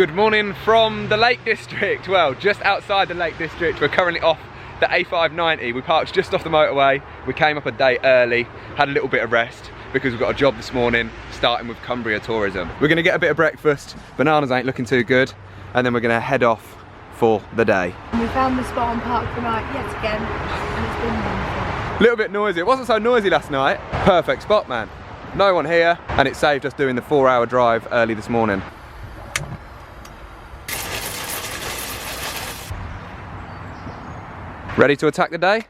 Good morning from the Lake District. Well, just outside the Lake District. We're currently off the A590. We parked just off the motorway. We came up a day early, had a little bit of rest because we've got a job this morning, starting with Cumbria tourism. We're gonna get a bit of breakfast. Bananas ain't looking too good. And then we're gonna head off for the day. We found the spot on Park for Night yet again, and it's been wonderful. A little bit noisy. It wasn't so noisy last night. Perfect spot, man. No one here, and it saved us doing the 4-hour drive early this morning. Ready to attack the day?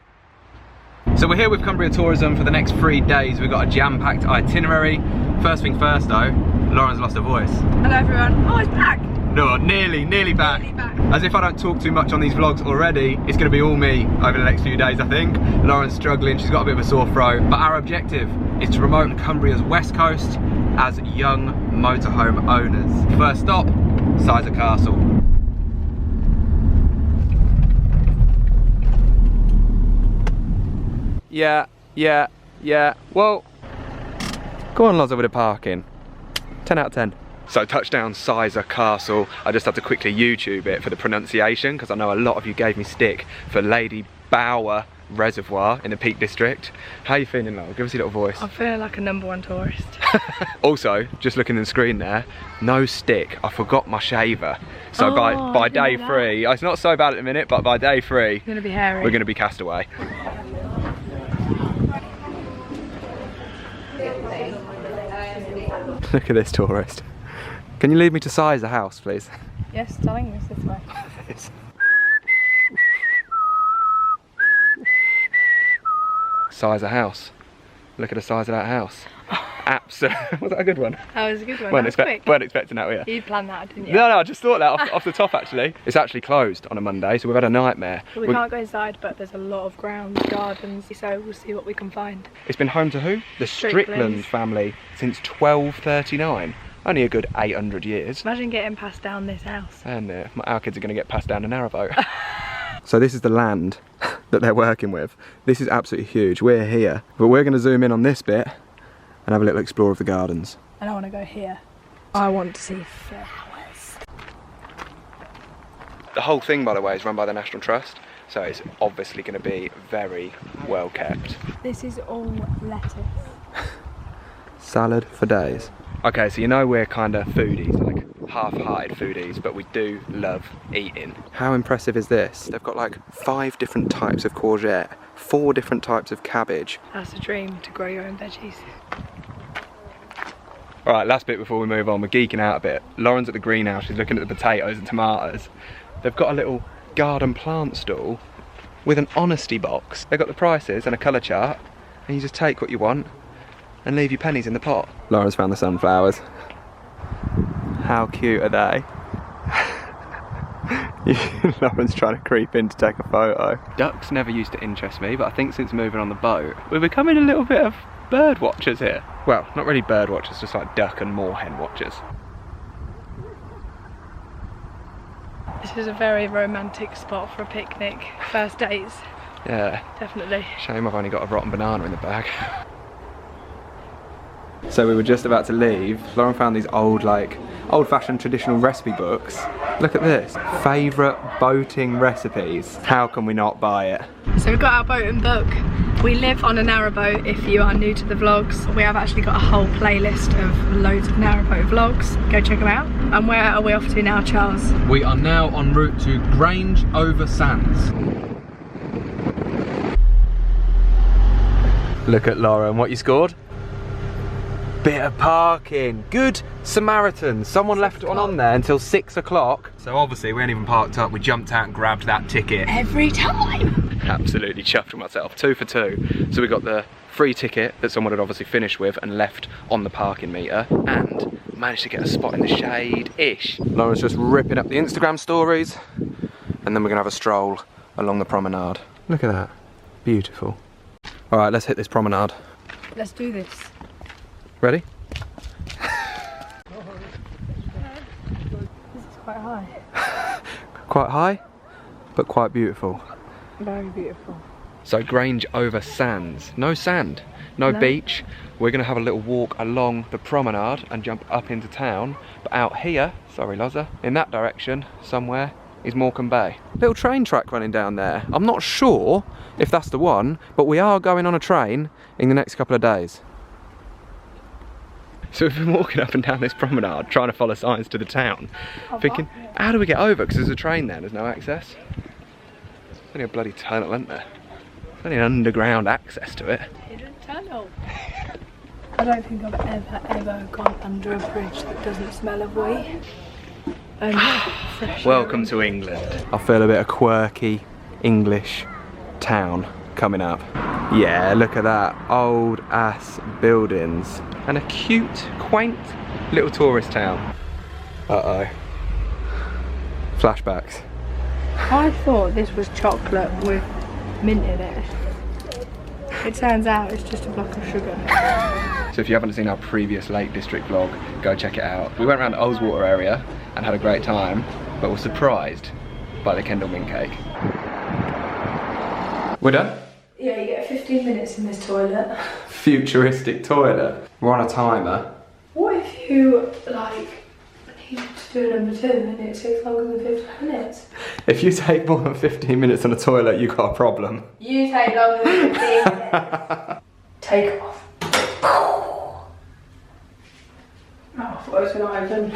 So we're here with Cumbria Tourism for the next 3 days. We've got a jam-packed itinerary. First thing first though, Lauren's lost her voice. Hello everyone. Oh, it's back! No, nearly back. Nearly back. As if I don't talk too much on these vlogs already, it's going to be all me over the next few days, I think. Lauren's struggling, she's got a bit of a sore throat. But our objective is to promote Cumbria's west coast as young motorhome owners. First stop, Sizergh Castle. Yeah. Well, go on, Loza, with the parking. 10 out of 10. So touchdown Sizergh Castle. I just had to quickly YouTube it for the pronunciation because I know a lot of you gave me stick for Lady Bower Reservoir in the Peak District. How are you feeling, Lola? Give us your little voice. I'm feeling like a #1 tourist. Also, just looking at the screen there, no stick. I forgot my shaver. So by day 3, it's not so bad at the minute, but by day 3, It's gonna be hairy. we're gonna be cast away. Look at this tourist. Can you lead me to Sizergh House, please? Yes, darling, this way. Sizergh House. Look at the size of that house. Absolutely. Was that a good one? That was a good one. Weren't Quick. expecting that, were you? You planned that, didn't you? No, I just thought that off the top actually. It's actually closed on a Monday, so we've had a nightmare. We can't go inside, but there's a lot of grounds, gardens, so we'll see what we can find. It's been home to who? The Strickland family since 1239. Only a good 800 years. Imagine getting passed down this house. And our kids are going to get passed down a narrowboat. So this is the land that they're working with. This is absolutely huge. We're here, but we're going to zoom in on this bit and have a little explore of the gardens. And I want to go here. I want to see flowers. The whole thing, by the way, is run by the National Trust, so it's obviously going to be very well kept. This is all lettuce. Salad for days. Okay, so you know we're kind of foodies, like half-hearted foodies, but we do love eating. How impressive is this? They've got like 5 different types of courgette, 4 different types of cabbage. That's a dream, to grow your own veggies. Alright, last bit before we move on, we're geeking out a bit. Lauren's at the greenhouse, she's looking at the potatoes and tomatoes. They've got a little garden plant stall with an honesty box. They've got the prices and a colour chart, and you just take what you want and leave your pennies in the pot. Lauren's found the sunflowers. How cute are they? Lauren's trying to creep in to take a photo. Ducks never used to interest me, but I think since moving on the boat, we're becoming a little bit of bird watchers here. Well, not really bird watchers, just like duck and moorhen watchers. This is a very romantic spot for a picnic. First dates. Yeah. Definitely. Shame I've only got a rotten banana in the bag. So we were just about to leave. Lauren found these old-fashioned traditional recipe books. Look at this. Favourite boating recipes. How can we not buy it? So we've got our boat and book. We live on a narrowboat. If you are new to the vlogs, we have actually got a whole playlist of loads of narrowboat vlogs. Go check them out. And where are we off to now, Charles? We are now en route to Grange-over-Sands. Look at Lauren, what you scored? Bit of parking. Good Samaritan. Someone left one on there until 6 o'clock. So obviously we ain't even parked up. We jumped out and grabbed that ticket. Every time. Absolutely chuffed with myself. 2 for 2. So we got the free ticket that someone had obviously finished with and left on the parking meter, and managed to get a spot in the shade-ish. Lauren's just ripping up the Instagram stories, and then we're gonna have a stroll along the promenade. Look at that. Beautiful. All right, let's hit this promenade. Let's do this. Ready? This is quite high. Quite high, but quite beautiful. Very beautiful. So Grange-over-Sands, no sand, no beach. We're gonna have a little walk along the promenade and jump up into town. But out here, sorry Loza, in that direction somewhere is Morecambe Bay. Little train track running down there. I'm not sure if that's the one, but we are going on a train in the next couple of days. So we've been walking up and down this promenade trying to follow signs to the town, thinking, how do we get over? Because there's a train there, there's no access. There's only a bloody tunnel, isn't there? There's only an underground access to it. Hidden tunnel. I don't think I've ever gone under a bridge that doesn't smell of wee. Welcome to England. I feel a bit of quirky English town coming up. Yeah, look at that, old ass buildings. And a cute, quaint little tourist town. Uh-oh. Flashbacks. I thought this was chocolate with mint in it. It turns out it's just a block of sugar. So if you haven't seen our previous Lake District vlog, go check it out. We went around the Ullswater area and had a great time, but were surprised by the Kendal mint cake. We're done? Yeah, you get 15 minutes in this toilet. Futuristic toilet. We're on a timer. What if you, like, need to do number 2 and it takes longer than 15 minutes? If you take more than 15 minutes on a toilet, you've got a problem. You take longer than 15 minutes. Take off. Oh, I thought it was going to open.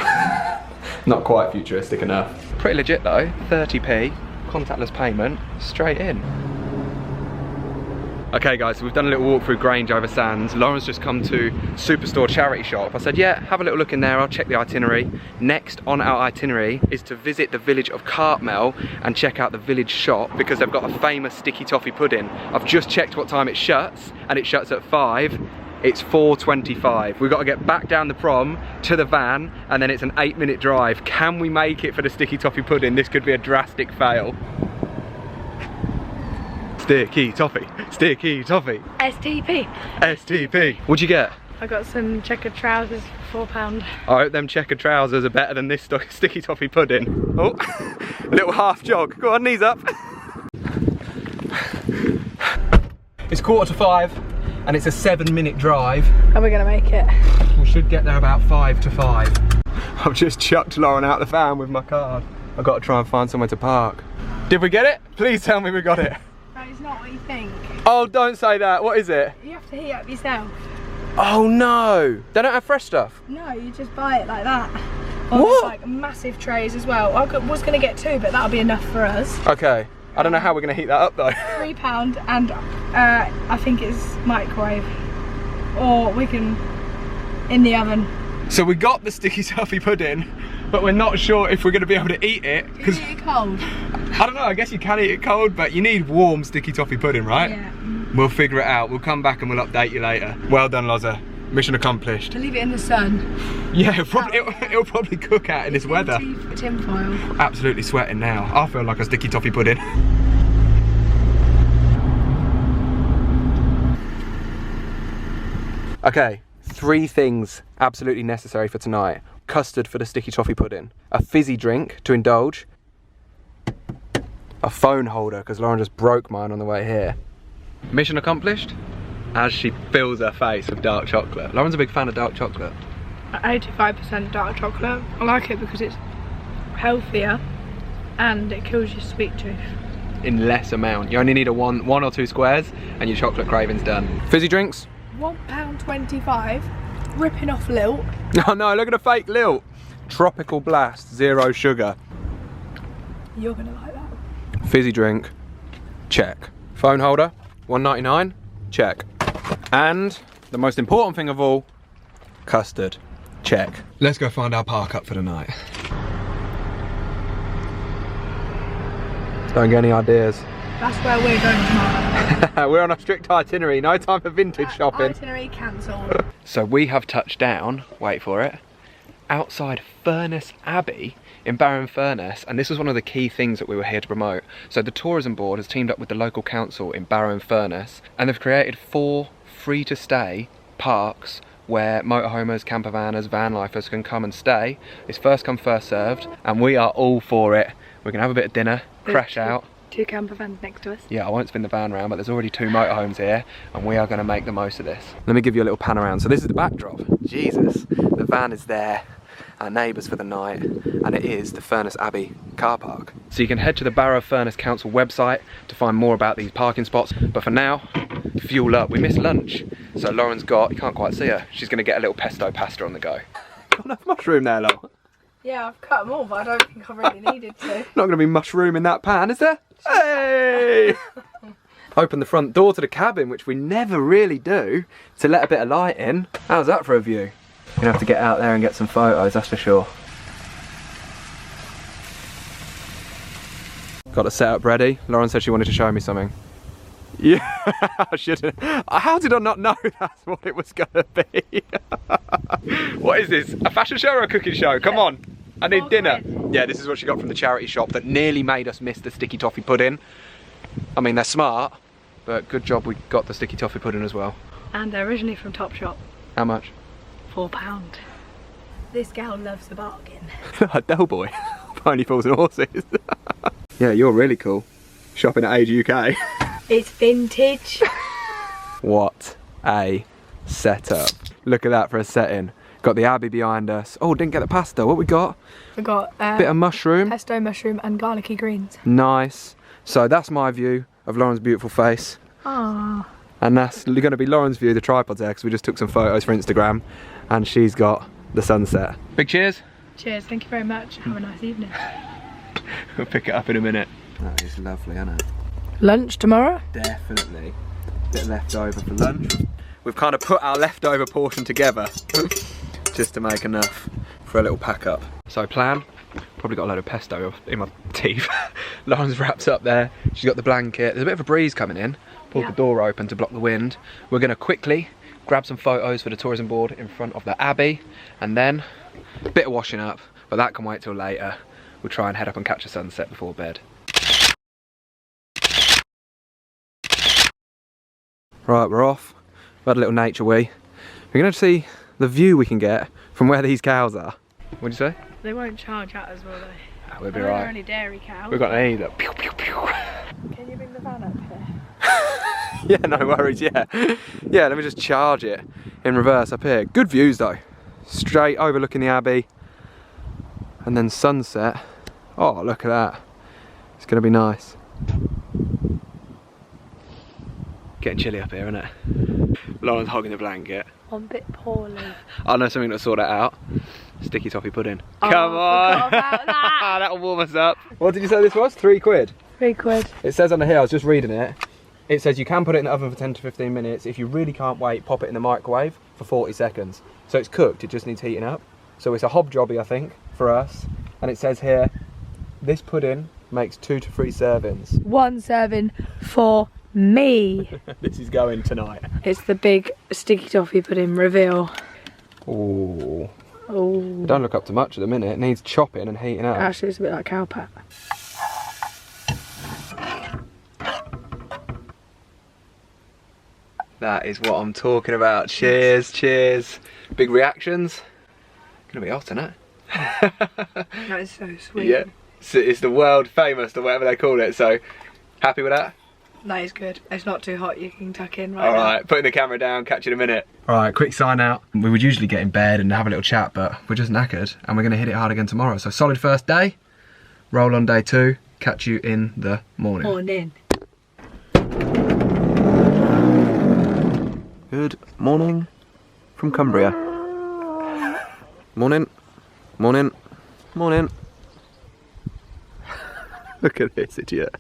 Not quite futuristic enough. Pretty legit though, 30p, contactless payment, straight in. Okay guys, so we've done a little walk through Grange-over-Sands. Lauren's just come to Superstore charity shop. I said, yeah, have a little look in there, I'll check the itinerary. Next on our itinerary is to visit the village of Cartmel and check out the village shop because they've got a famous sticky toffee pudding. I've just checked what time it shuts and it shuts at 5. It's 4:25. We've got to get back down the prom to the van and then it's an 8-minute drive. Can we make it for the sticky toffee pudding? This could be a drastic fail. Sticky toffee, sticky toffee. STP. STP. What'd you get? I got some checkered trousers for £4. I hope them checkered trousers are better than this sticky toffee pudding. Oh, a little half jog. Go on, knees up. It's 4:45 and it's a 7-minute drive. Are we gonna make it? We should get there about 5 to 5. I've just chucked Lauren out the van with my card. I've got to try and find somewhere to park. Did we get it? Please tell me we got it. It's not what you think. Oh, don't say that. What is it? You have to heat up yourself. Oh no. They don't have fresh stuff? No, you just buy it like that. Or what? Like massive trays as well. I was going to get 2, but that'll be enough for us. Okay. I don't know how we're going to heat that up though. £3 and I think it's microwave. Or we can in the oven. So we got the sticky toffee pudding, but we're not sure if we're going to be able to eat it. Can you eat it cold? I don't know, I guess you can eat it cold, but you need warm sticky toffee pudding, right? Yeah. We'll figure it out. We'll come back and we'll update you later. Well done, Loza. Mission accomplished. To leave it in the sun. Yeah, it'll probably cook out in this weather. Tin foil. Absolutely sweating now. I feel like a sticky toffee pudding. Okay, 3 things absolutely necessary for tonight. Custard for the sticky toffee pudding, a fizzy drink to indulge, a phone holder because Lauren just broke mine on the way here. Mission accomplished as she fills her face with dark chocolate. Lauren's a big fan of dark chocolate. 85% dark chocolate. I like it because it's healthier and it kills your sweet tooth. In less amount. You only need a one or 2 squares and your chocolate craving's done. Fizzy drinks? £1.25. Ripping off lilt. Oh no, look at the fake lilt. Tropical Blast, 0 sugar. You're gonna like that. Fizzy drink, check. Phone holder, £1.99, check. And the most important thing of all, custard, check. Let's go find our park up for the night. Don't get any ideas. That's where we're going tomorrow. We're on a strict itinerary, no time for vintage shopping. Itinerary cancelled. So we have touched down, wait for it, outside Furness Abbey in Barrow-in-Furness, and this was one of the key things that we were here to promote. So the tourism board has teamed up with the local council in Barrow-in-Furness and they've created 4 free-to-stay parks where motorhomers, campervanners, van lifers can come and stay. It's first come, first served, and we are all for it. We can have a bit of dinner, crash out. 2 camper vans next to us. Yeah, I won't spin the van around, but there's already 2 motorhomes here, and we are going to make the most of this. Let me give you a little pan around. So this is the backdrop. Jesus, the van is there, our neighbours for the night, and it is the Furness Abbey car park. So you can head to the Barrow-in-Furness Council website to find more about these parking spots, but for now, fuel up. We missed lunch, so Lauren's got, you can't quite see her, she's going to get a little pesto pasta on the go. Got enough mushroom there, Lauren? Yeah, I've cut them all, but I don't think I really needed to. Not going to be mushroom in that pan, is there? Hey! Open the front door to the cabin, which we never really do, to let a bit of light in. How's that for a view? You're going to have to get out there and get some photos, that's for sure. Got the setup ready. Lauren said she wanted to show me something. Yeah, I shouldn't. How did I not know that's what it was going to be? What is this? A fashion show or a cooking show? Come on, I need dinner. Yeah, this is what she got from the charity shop that nearly made us miss the sticky toffee pudding. I mean, they're smart, but good job we got the sticky toffee pudding as well. And they're originally from Topshop. How much? £4. This gal loves a bargain. A Del boy. Pony Fools and Horses. Yeah, you're really cool. Shopping at Age UK. It's vintage. What a setup. Look at that for a setting. Got the Abbey behind us. Oh, didn't get the pasta. What we got? We got bit of mushroom. Pesto mushroom and garlicky greens. Nice. So that's my view of Lauren's beautiful face. Aww. And that's going to be Lauren's view. The tripod's there because we just took some photos for Instagram. And she's got the sunset. Big cheers. Cheers. Thank you very much. Have a nice evening. We'll pick it up in a minute. That is lovely, isn't it? Lunch tomorrow? Definitely. Bit left over for lunch. We've kind of put our leftover portion together just to make enough for a little pack up. So plan, probably got a load of pesto in my teeth. Lauren's wrapped up there. She's got the blanket. There's a bit of a breeze coming in. Pulled the door open to block the wind. We're going to quickly grab some photos for the tourism board in front of the Abbey, and then a bit of washing up, but that can wait till later. We'll try and head up and catch a sunset before bed. Right, we're off. We've had a little nature wee. We're going to see the view we can get from where these cows are. What'd you say? They won't charge at us, will they? We'll be right. They're only dairy cows. We've got an E that pew pew pew. Can you bring the van up here? Yeah, no worries, yeah. Yeah, let me just charge it in reverse up here. Good views though. Straight overlooking the Abbey. And then sunset. Oh, look at that. It's going to be nice. Getting chilly up here, isn't it? Lauren's hogging the blanket. I'm a bit poorly. I know something to sort that out. Sticky toffee pudding. Oh, come on! I forgot about that. That'll warm us up. What did you say this was? £3? £3. It says on the here, I was just reading it. It says you can put it in the oven for 10 to 15 minutes. If you really can't wait, pop it in the microwave for 40 seconds. So it's cooked, it just needs heating up. So it's a hob jobby, I think, for us. And it says here, this pudding makes 2 to 3 servings. 1 serving for me. This is going tonight. It's the big sticky toffee pudding reveal. Ooh. Oh. It don't look up to much at the minute. It needs chopping and heating up. Actually, it's a bit like cowpat. That is what I'm talking about. Cheers, cheers. Big reactions. Gonna be hot, isn't it? That is so sweet. Yeah. It's the world famous or whatever they call it. So, happy with that? That is good. It's not too hot. You can tuck in right Alright, putting the camera down, catch you in a minute. Alright, quick sign out. We would usually get in bed and have a little chat, but we're just knackered and we're going to hit it hard again tomorrow. So solid first day, roll on day 2, catch you in the morning. Morning. Good morning from Cumbria. Morning, morning, morning. Look at this idiot.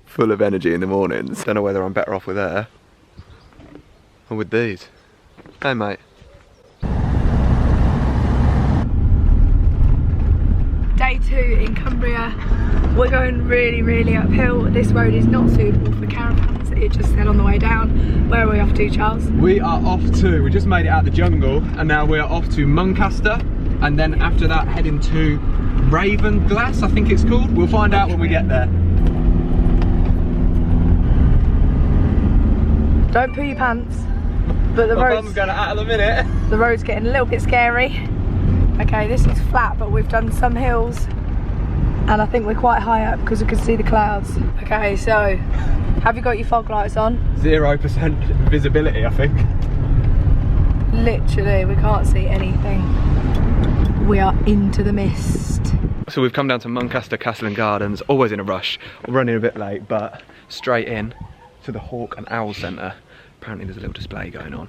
Full of energy in the mornings. Don't know whether I'm better off with her or with these. Hey mate. Day 2 in Cumbria. We're going really uphill. This road is not suitable for caravans. It just said on the way down. Where are we off to, Charles? We are off to, we just made it out of the jungle and now we're off to Muncaster, and then after that heading to Ravenglass, I think it's called. We'll find out when we get there. Don't poo your pants. But the road's going out of the minute. The road's getting a little bit scary. Okay, this is flat, but we've done some hills And I think we're quite high up because we can see the clouds. Okay, so have you got your fog lights on? 0% visibility, I think. Literally, we can't see anything. We are into the mist. So we've come down to Muncaster Castle and Gardens, always in a rush. We're running a bit late, but straight in to the Hawk and Owl Centre. Apparently there's a little display going on.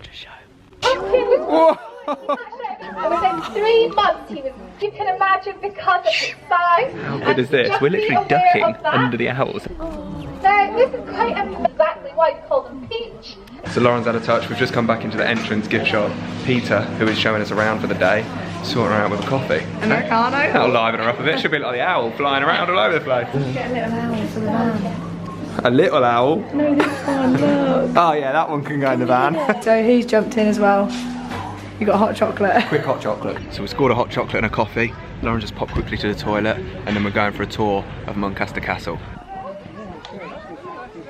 Within 3 months he was, you can imagine, because of his size. How good is this? We're literally ducking under the owls. So this is quite exactly why we call them Peach. So Lauren's out of touch. We've just come back into the entrance gift shop. Peter, who is showing us around for the day, sorting her out with a coffee. Americano. That'll liven her up a bit. She'll be like the owl flying around all over the place. Get a little owl for the van. A little owl? No, this one, look. Oh yeah, that one can go in the van. So he's jumped in as well. You got hot chocolate. Quick hot chocolate. So we scored a hot chocolate and a coffee. Lauren just popped quickly to the toilet, and then we're going for a tour of Muncaster Castle.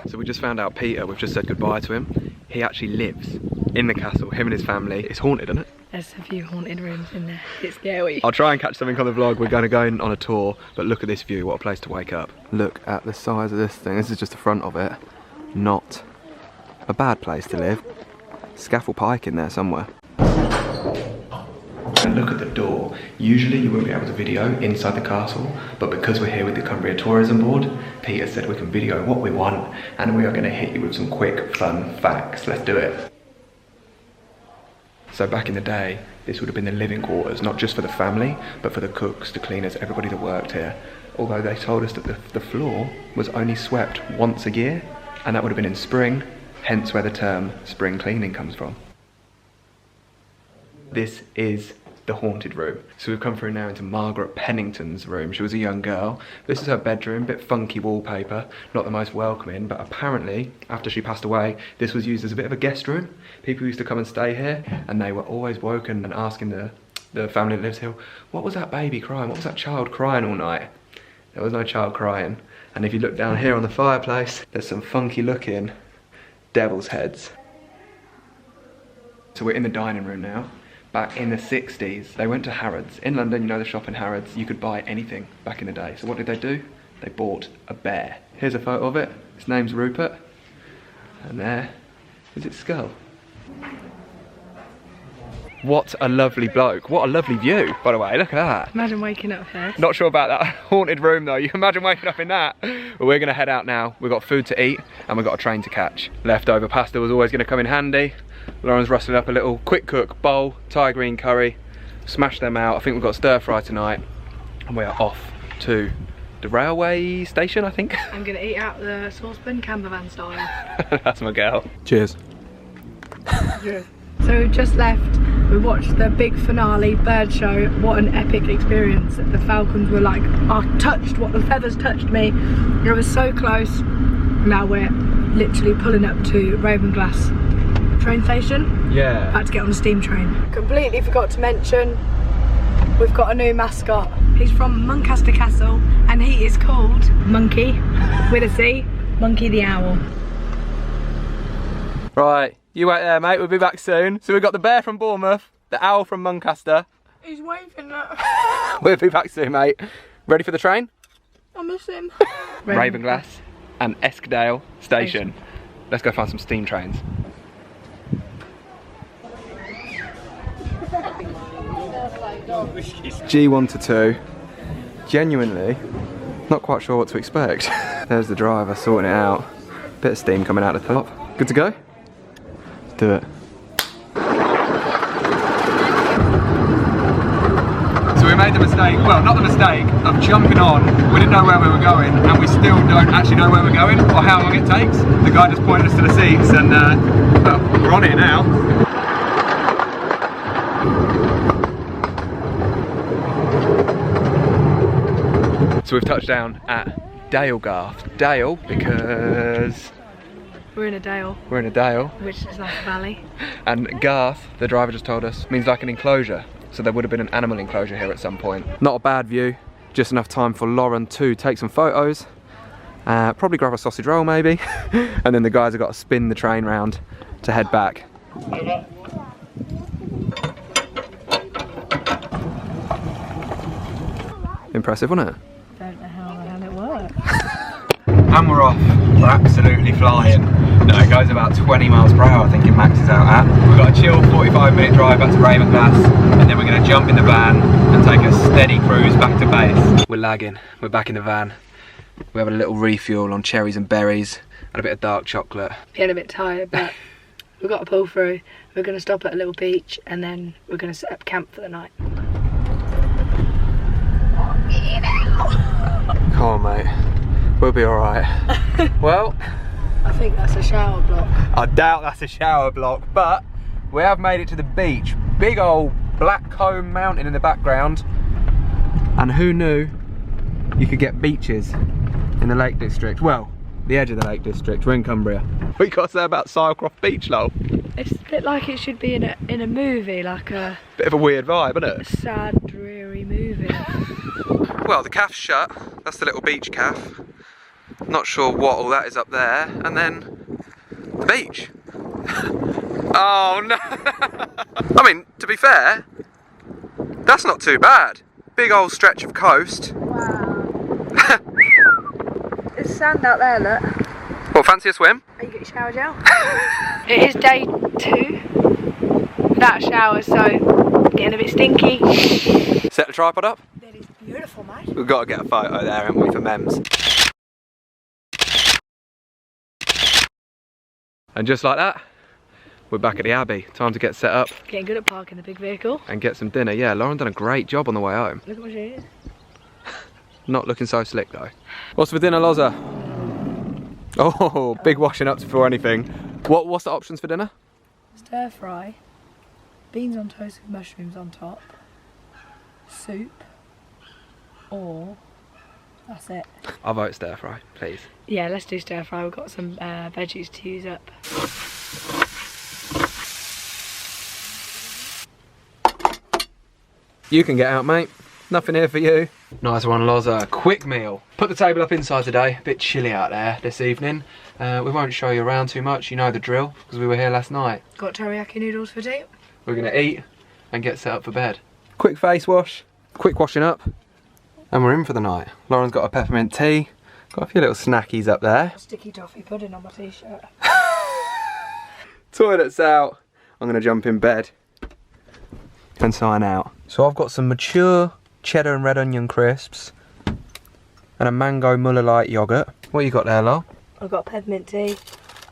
So we just found out Peter, we've just said goodbye to him. He actually lives in the castle, him and his family. It's haunted, isn't it? There's a few haunted rooms in there. It's scary. I'll try and catch something on the vlog. We're going to go on a tour, but look at this view. What a place to wake up. Look at the size of this thing. This is just the front of it. Not a bad place to live. Scaffold pike in there somewhere. And look at the door. Usually you wouldn't be able to video inside the castle, but because we're here with the Cumbria Tourism Board, Peter said we can video what we want, and we are going to hit you with some quick, fun facts. Let's do it. So back in the day, this would have been the living quarters, not just for the family, but for the cooks, the cleaners, everybody that worked here. Although they told us that the floor was only swept once a year, and that would have been in spring, hence where the term spring cleaning comes from. This is the haunted room. So we've come through now into Margaret Pennington's room. She was a young girl. This is her bedroom, bit funky wallpaper, not the most welcoming, but apparently, after she passed away, this was used as a bit of a guest room. People used to come and stay here, and they were always woken and asking the family that lives here, what was that baby crying? What was that child crying all night? There was no child crying. And if you look down here on the fireplace, there's some funky looking devil's heads. So we're in the dining room now. Back in the 60s, they went to Harrods. In London, you know the shop in Harrods, you could buy anything back in the day. So what did they do? They bought a bear. Here's a photo of it. His name's Rupert. And there is its skull. What a lovely bloke. What a lovely view, by the way. Look at that. Imagine waking up here. Not sure about that haunted room though. You can imagine waking up in that. But we're gonna head out now. We've got food to eat and we've got a train to catch. Leftover pasta was always gonna come in handy. Lauren's rustling up a little quick cook bowl, Thai green curry. Smash them out. I think we've got stir fry tonight. And we are off to the railway station, I think. I'm gonna eat out the saucepan camper van style. That's my girl. Cheers. Yeah. So we just left, we watched the big finale bird show. What an epic experience. The falcons were like, I touched what the feathers touched me. It was so close. Now we're literally pulling up to Ravenglass train station. Yeah. About to get on the steam train. Completely forgot to mention, we've got a new mascot. He's from Muncaster Castle and he is called Monkey, with a C, Monkey the Owl. Right. You wait there, mate. We'll be back soon. So we've got the bear from Bournemouth, the owl from Muncaster. He's waving at We'll be back soon, mate. Ready for the train? I miss him. Ravenglass and Eskdale station. Let's go find some steam trains. G1 to 2. Genuinely, not quite sure what to expect. There's the driver sorting it out. Bit of steam coming out the top. Good to go? Do it. So we made the mistake, well not the mistake, of jumping on. We didn't know where we were going and we still don't actually know where we're going or how long it takes. The guy just pointed us to the seats and well, we're on it now. So we've touched down at Dalegarth. Dale because We're in a dale. we're in a dale. Which is like a valley. And Garth, the driver just told us, means like an enclosure. So there would have been an animal enclosure here at some point. Not a bad view, just enough time for Lauren to take some photos. Probably grab a sausage roll maybe. And then the guys have got to spin the train round to head back. Impressive, wasn't it? don't know how the hell it works. And we're off. We're absolutely flying. No, it goes about 20 miles per hour, I think it maxes out at. We've got a chill 45-minute drive back to Ravenglass, and then we're going to jump in the van and take a steady cruise back to base. We're lagging. We're back in the van. We have a little refuel on cherries and berries and a bit of dark chocolate. Feeling a bit tired, but we've got to pull through. We're going to stop at a little beach, and then we're going to set up camp for the night. Come on, mate. We'll be alright. Well, I think that's a shower block. I doubt that's a shower block, but we have made it to the beach. Big old Blackcomb mountain in the background. And who knew you could get beaches in the Lake District? Well, the edge of the Lake District. We're in Cumbria. What you got to say about Silecroft Beach, lol? It's a bit like it should be in a movie, like a Bit of a weird vibe, isn't it? sad, dreary movie. Well, the cafe's shut. That's the little beach cafe. Not sure what all that is up there. And then the beach. Oh no! I mean, to be fair, that's not too bad. Big old stretch of coast. Wow. There's sand out there, look. Well, fancy a swim? Oh, you get your shower gel? It is day 2 without a shower, so getting a bit stinky. Set the tripod up. That is beautiful, mate. We've got to get a photo there, haven't we, for memes? And just like that, we're back at the Abbey. Time to get set up. Getting good at parking the big vehicle. And get some dinner. Yeah, Lauren done a great job on the way home. Look at my shoes. Not looking so slick though. What's for dinner, Loza? Oh, big washing up before anything. What's the options for dinner? Stir fry, beans on toast with mushrooms on top, soup, or that's it. I'll vote stir fry, please. Yeah, let's do stir fry. We've got some veggies to use up. You can get out, mate. Nothing here for you. Nice one, Loza. Quick meal. Put the table up inside today. A bit chilly out there this evening. We won't show you around too much. You know the drill, because we were here last night. Got teriyaki noodles for tea. We're going to eat and get set up for bed. Quick face wash. Quick washing up. And we're in for the night. Lauren's got a peppermint tea. Got a few little snackies up there. Sticky toffee pudding on my t-shirt. Toilet's out. I'm going to jump in bed and sign out. So I've got some mature cheddar and red onion crisps and a mango Muller Light yoghurt. What you got there, Lo? I've got peppermint tea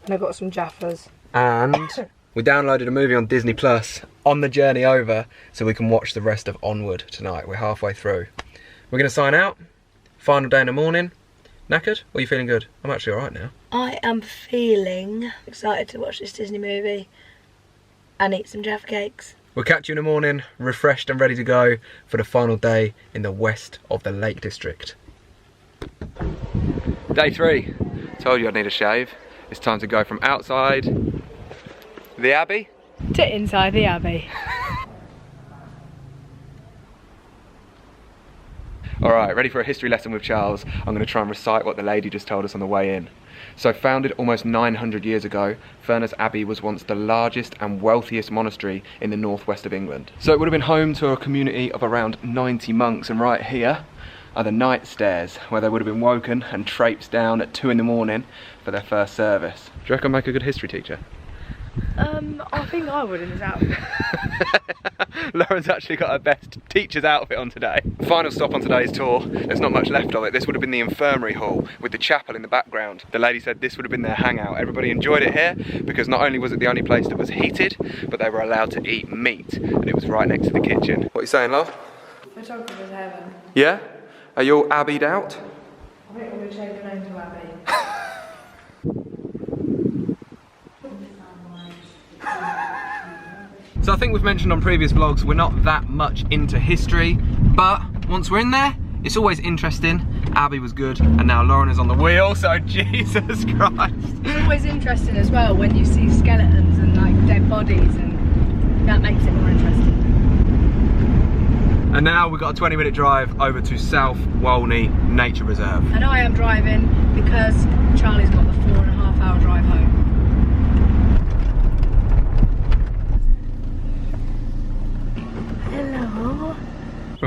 and I've got some Jaffas. And we downloaded a movie on Disney Plus on the journey over so we can watch the rest of Onward tonight. We're halfway through. We're going to sign out. Final day in the morning. Knackered? Or are you feeling good? I'm actually alright now. I am feeling excited to watch this Disney movie and eat some Jaffa cakes. We'll catch you in the morning, refreshed and ready to go for the final day in the west of the Lake District. Day 3. Told you I'd need a shave. It's time to go from outside the Abbey to inside the Abbey. Alright, ready for a history lesson with Charles. I'm going to try and recite what the lady just told us on the way in. So founded almost 900 years ago, Furness Abbey was once the largest and wealthiest monastery in the northwest of England. So it would have been home to a community of around 90 monks, and right here are the night stairs where they would have been woken and traipsed down at 2 in the morning for their first service. Do you reckon I'll make a good history teacher? I think I would in this outfit. Lauren's actually got her best teacher's outfit on today. Final stop on today's tour. There's not much left of it. This would have been the infirmary hall with the chapel in the background. The lady said this would have been their hangout. Everybody enjoyed it here because not only was it the only place that was heated, but they were allowed to eat meat, and it was right next to the kitchen. What are you saying, love? Photographer's heaven. Yeah? Are you all Abbey'd out? I think we're going to change the name to Abbey. So I think we've mentioned on previous vlogs we're not that much into history, but once we're in there, it's always interesting. Abbey was good, and now Lauren is on the wheel, so Jesus Christ. It's always interesting as well when you see skeletons and like dead bodies, and that makes it more interesting. And now we've got a 20-minute drive over to South Walney Nature Reserve. And I am driving because Charlie's got the 4.5-hour drive home.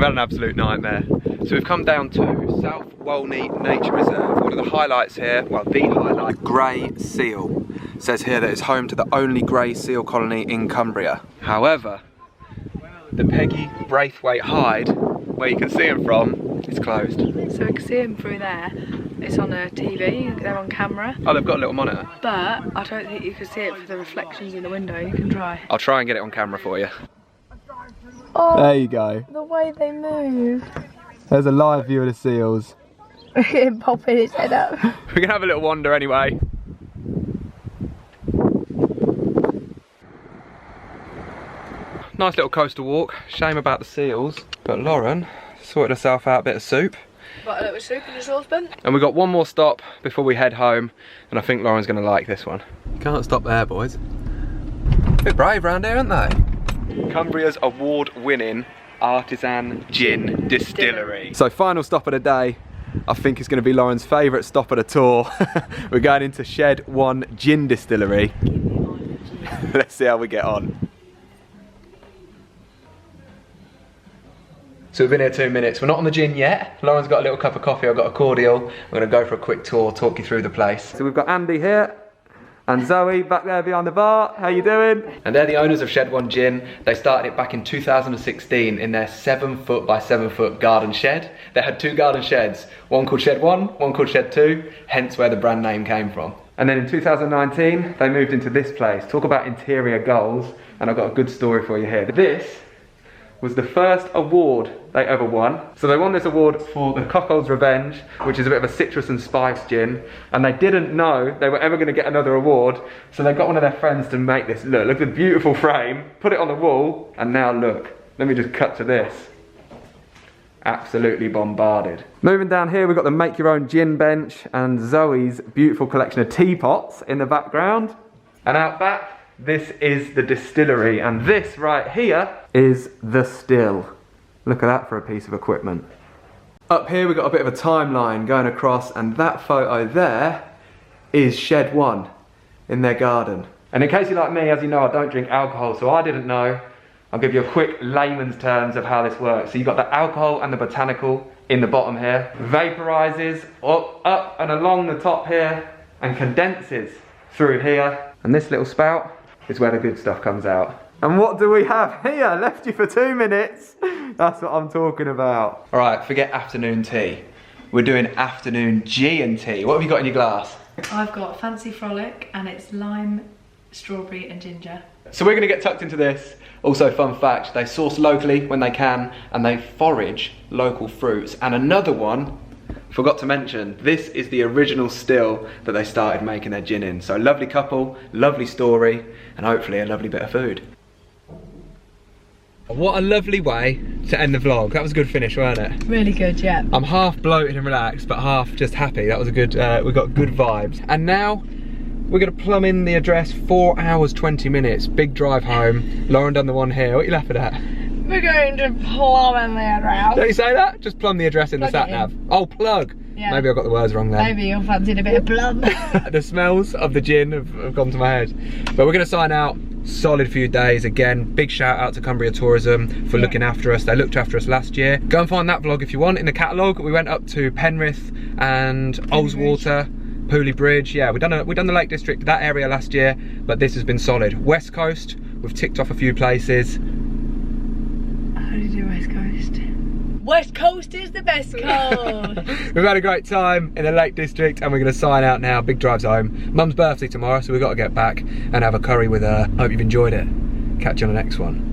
We've had an absolute nightmare. So we've come down to South Walney Nature Reserve. One of the highlights here, well, the highlight, grey seal. It says here that it's home to the only grey seal colony in Cumbria. However, the Peggy Braithwaite hide, where you can see them from, is closed. So we can see them through there. It's on a TV, they're on camera. Oh, they've got a little monitor. But I don't think you can see it for the reflections in the window. You can try. I'll try and get it on camera for you. Oh, there you go. The way they move. There's a live view of the seals. Him popping his head up. We're gonna have a little wander anyway. Nice little coastal walk. Shame about the seals. But Lauren sorted herself out a bit of soup. Got a little soup in the saucepan. And we've got one more stop before we head home. And I think Lauren's gonna like this one. Can't stop there, boys. A bit brave round here, aren't they? Cumbria's award-winning artisan gin distillery. So final stop of the day. I think it's going to be Lauren's favourite stop of the tour. We're going into Shed 1 Gin Distillery. Let's see how we get on. So we've been here 2 minutes. We're not on the gin yet. Lauren's got a little cup of coffee, I've got a cordial. We're going to go for a quick tour, talk you through the place. So we've got Andy here. And Zoe back there behind the bar, how you doing? And they're the owners of Shed 1 Gin. They started it back in 2016 in their 7-foot by 7-foot garden shed. They had 2 garden sheds, one called Shed 1, one called Shed 2, hence where the brand name came from. And then in 2019, they moved into this place. Talk about interior goals, and I've got a good story for you here. This was the first award they ever won. So they won this award for the Cuckold's Revenge, which is a bit of a citrus and spice gin, and they didn't know they were ever going to get another award, so they got one of their friends to make this. Look at the beautiful frame, put it on the wall, and now look. Let me just cut to this. Absolutely bombarded. Moving down here, we've got the make your own gin bench and Zoe's beautiful collection of teapots in the background. And out back, this is the distillery, and this right here is the still. Look at that for a piece of equipment. Up here we've got a bit of a timeline going across, and that photo there is Shed 1 in their garden. And in case you're like me, as you know, I don't drink alcohol, so I didn't know. I'll give you a quick layman's terms of how this works. So you've got the alcohol and the botanical in the bottom here, vaporizes up and along the top here, and condenses through here. And this little spout is where the good stuff comes out. And what do we have here? Left you for 2 minutes. That's what I'm talking about. All right, forget afternoon tea. We're doing afternoon G&T. What have you got in your glass? I've got Fancy Frolic, and it's lime, strawberry and ginger. So we're gonna get tucked into this. Also, fun fact, they source locally when they can, and they forage local fruits. And another one, forgot to mention, this is the original still that they started making their gin in. So lovely couple, lovely story, and hopefully a lovely bit of food. What a lovely way to end the vlog. That was a good finish, weren't it? Really good, yeah. I'm half bloated and relaxed, but half just happy. That was a good, we got good vibes. And now, we're gonna plumb in the address, 4 hours, 20 minutes, big drive home. Lauren done the one here, what are you laughing at? We're going to plumb in the address. Don't you say that? Just plumb the address in the sat nav. Oh, plug. Yeah. Maybe I got the words wrong there. Maybe you're fancying a bit of plum. The smells of the gin have gone to my head. But we're gonna sign out. Solid few days. Again, big shout out to Cumbria Tourism for looking after us. They looked after us last year. Go and find that vlog if you want in the catalogue. We went up to Penrith and Ullswater, Pooley Bridge. Yeah, we've done the Lake District, that area last year, but this has been solid. West Coast, we've ticked off a few places. How do you do West Coast? West Coast is the best coast. We've had a great time in the Lake District, and we're going to sign out now. Big drives home. Mum's birthday tomorrow, so we've got to get back and have a curry with her. Hope you've enjoyed it. Catch you on the next one.